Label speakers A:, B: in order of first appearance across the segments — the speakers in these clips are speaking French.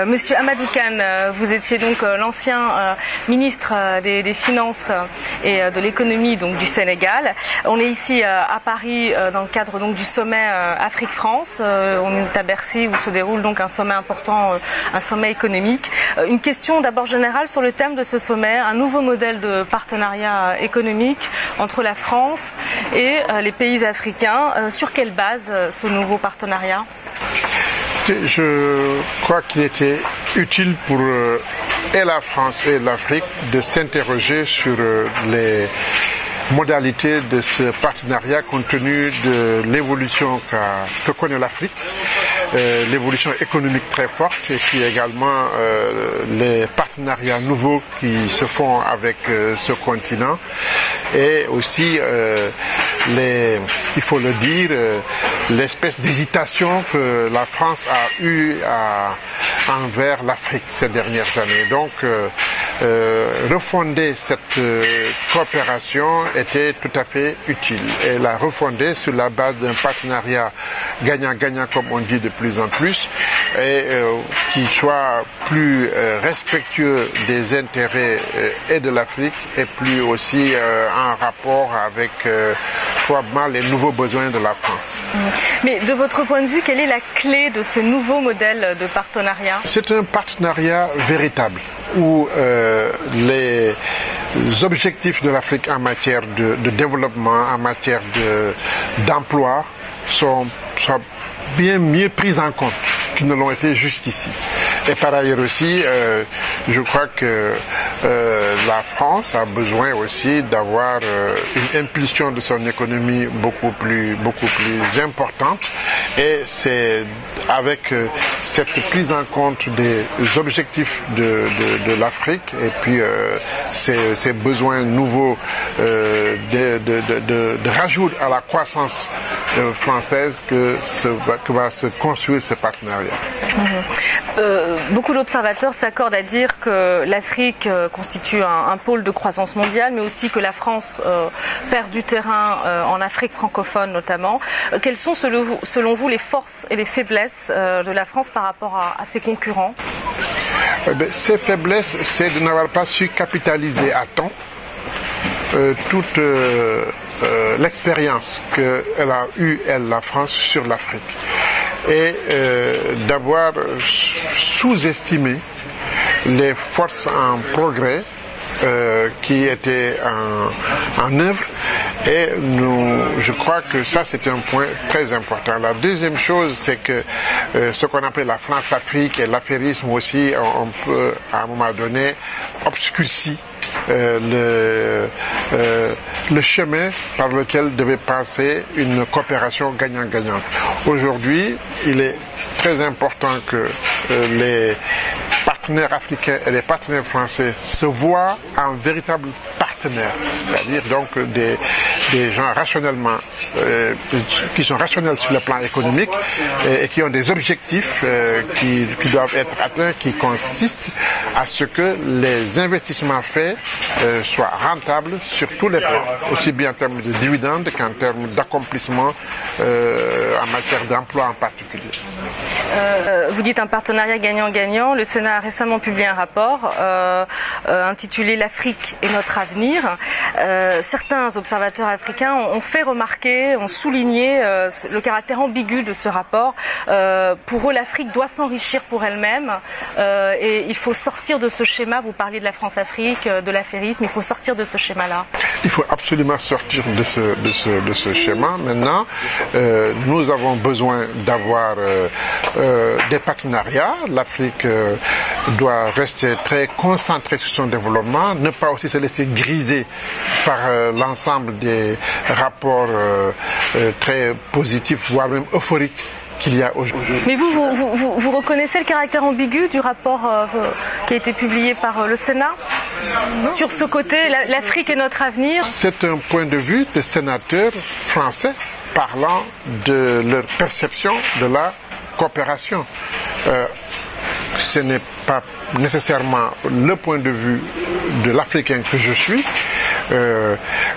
A: Monsieur Amadou Kane, vous étiez donc l'ancien ministre des Finances et de l'économie du Sénégal. On est ici à Paris dans le cadre du sommet Afrique-France. On est à Bercy où se déroule donc un sommet important, un sommet économique. Une question d'abord générale sur le thème de ce sommet, un nouveau modèle de partenariat économique entre la France et les pays africains. Sur quelle base ce nouveau partenariat ?
B: Je crois qu'il était utile pour et la France et l'Afrique de s'interroger sur les modalités de ce partenariat compte tenu de l'évolution que connaît l'Afrique, l'évolution économique très forte et puis également les partenariats nouveaux qui se font avec ce continent et aussi il faut le dire, l'espèce d'hésitation que la France a eue envers l'Afrique ces dernières années. Donc, refonder cette coopération était tout à fait utile et la refonder sur la base d'un partenariat gagnant-gagnant comme on dit de plus en plus et qui soit plus respectueux des intérêts et de l'Afrique et plus aussi en rapport avec probablement les nouveaux besoins de la France.
A: Mais de votre point de vue, quelle est la clé de ce nouveau modèle de partenariat ?
B: C'est un partenariat véritable où les objectifs de l'Afrique en matière de développement, en matière d'emploi sont bien mieux pris en compte qu'ils ne l'ont été jusqu'ici. Et par ailleurs aussi, je crois que la France a besoin aussi d'avoir une impulsion de son économie beaucoup plus importante. Et c'est avec cette prise en compte des objectifs de l'Afrique et puis ces besoins nouveaux de rajout à la croissance française que va se construire ce partenariat.
A: Beaucoup d'observateurs s'accordent à dire que l'Afrique constitue un pôle de croissance mondiale, mais aussi que la France perd du terrain en Afrique francophone notamment. Quelles sont selon vous les forces et les faiblesses de la France par rapport à ses concurrents ?
B: Ces faiblesses, c'est de n'avoir pas su capitaliser à temps toute l'expérience qu'elle a eue, la France, sur l'Afrique. Et d'avoir sous-estimé les forces en progrès qui étaient en œuvre. Et je crois que ça, c'est un point très important. La deuxième chose, c'est que ce qu'on appelle la France-Afrique et l'affairisme aussi, on peut, à un moment donné, obscurcir le chemin par lequel devait passer une coopération gagnant-gagnante. Aujourd'hui, il est très important que les partenaires africains et les partenaires français se voient en véritables partenaires, c'est-à-dire donc des gens rationnellement qui sont rationnels sur le plan économique et qui ont des objectifs qui doivent être atteints, qui consistent à ce que les investissements faits soient rentables sur tous les plans, aussi bien en termes de dividendes qu'en termes d'accomplissement en matière d'emploi en particulier.
A: Vous dites un partenariat gagnant-gagnant. Le Sénat a récemment publié un rapport intitulé « L'Afrique et notre avenir ». Certains observateurs africains ont fait remarquer, ont souligné le caractère ambigu de ce rapport. Pour eux, l'Afrique doit s'enrichir pour elle-même et il faut sortir de ce schéma. Vous parliez de la France-Afrique, de l'affairisme, il faut sortir de ce schéma-là.
B: Il faut absolument sortir de ce schéma. Maintenant, nous avons besoin d'avoir des partenariats. L'Afrique doit rester très concentrée sur son développement, ne pas aussi se laisser griser par l'ensemble des rapports très positifs, voire même euphoriques qu'il y a aujourd'hui.
A: Mais vous reconnaissez le caractère ambigu du rapport qui a été publié par le Sénat sur ce côté, l'Afrique est notre avenir?
B: C'est un point de vue de sénateurs français parlant de leur perception de la coopération. Ce n'est pas nécessairement le point de vue de l'Africain que je suis.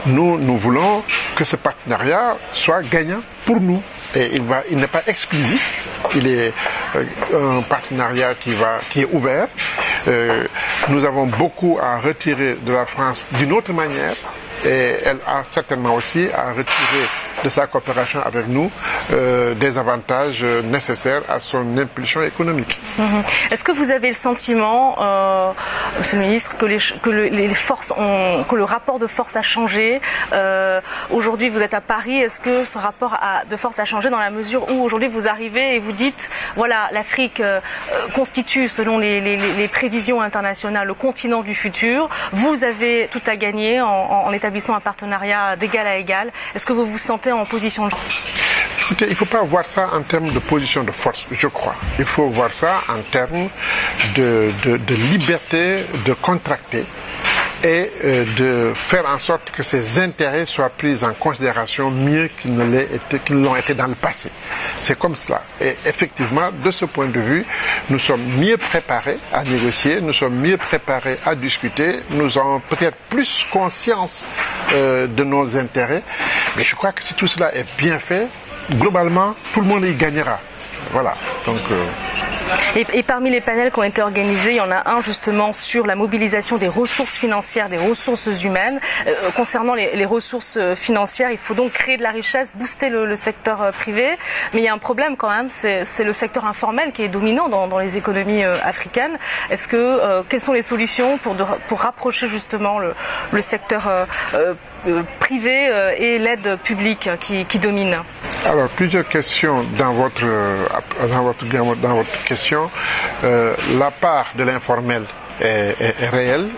B: Nous voulons que ce partenariat soit gagnant pour nous. Et il n'est pas exclusif, il est un partenariat qui est ouvert. Nous avons beaucoup à retirer de la France d'une autre manière et elle a certainement aussi à retirer de sa coopération avec nous des avantages nécessaires à son impulsion économique.
A: Est-ce que vous avez le sentiment, Monsieur le ministre, que le rapport de force a changé? Aujourd'hui, vous êtes à Paris. Est-ce que ce rapport de force a changé dans la mesure où aujourd'hui vous arrivez et vous dites, voilà, l'Afrique constitue, selon les prévisions internationales, le continent du futur. Vous avez tout à gagner en établissant un partenariat d'égal à égal. Est-ce que vous vous sentez en position de force?
B: Écoutez, il ne faut pas voir ça en termes de position de force, je crois. Il faut voir ça en termes de liberté de contracter et de faire en sorte que ces intérêts soient pris en considération mieux qu'ils l'ont été dans le passé. C'est comme cela. Et effectivement, de ce point de vue, nous sommes mieux préparés à négocier, nous sommes mieux préparés à discuter, nous avons peut-être plus conscience de nos intérêts. Mais je crois que si tout cela est bien fait, globalement, tout le monde y gagnera. Voilà. Donc,
A: Et parmi les panels qui ont été organisés, il y en a un justement sur la mobilisation des ressources financières, des ressources humaines. Concernant les ressources financières, il faut donc créer de la richesse, booster le secteur privé. Mais il y a un problème quand même, c'est le secteur informel qui est dominant dans les économies africaines. Quelles sont les solutions pour rapprocher justement le secteur privé et l'aide publique qui domine?
B: Alors, plusieurs questions dans votre question. La part de l'informel est réelle,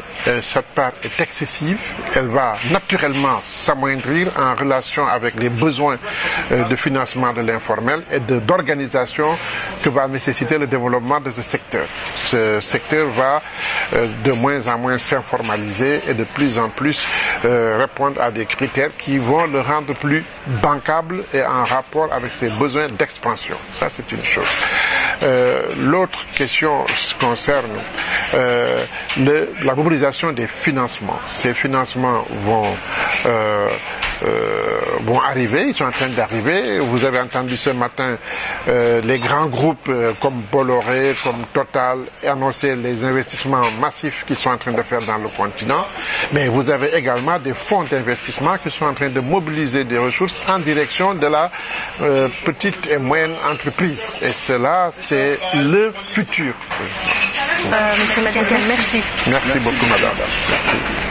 B: cette part est excessive, elle va naturellement s'amoindrir en relation avec les besoins de financement de l'informel et d'organisation que va nécessiter le développement de ce secteur. Ce secteur va de moins en moins s'informaliser et de plus en plus répondre à des critères qui vont le rendre plus bancable et en rapport avec ses besoins d'expansion. Ça, c'est une chose. L'autre question concerne la mobilisation des financements. Ces financements vont arriver, ils sont en train d'arriver. Vous avez entendu ce matin les grands groupes comme Bolloré, comme Total annoncer les investissements massifs qu'ils sont en train de faire dans le continent. Mais vous avez également des fonds d'investissement qui sont en train de mobiliser des ressources en direction de la petite et moyenne entreprise. Et cela, c'est le futur.
A: Monsieur Madické, merci.
B: Merci beaucoup, madame. Merci.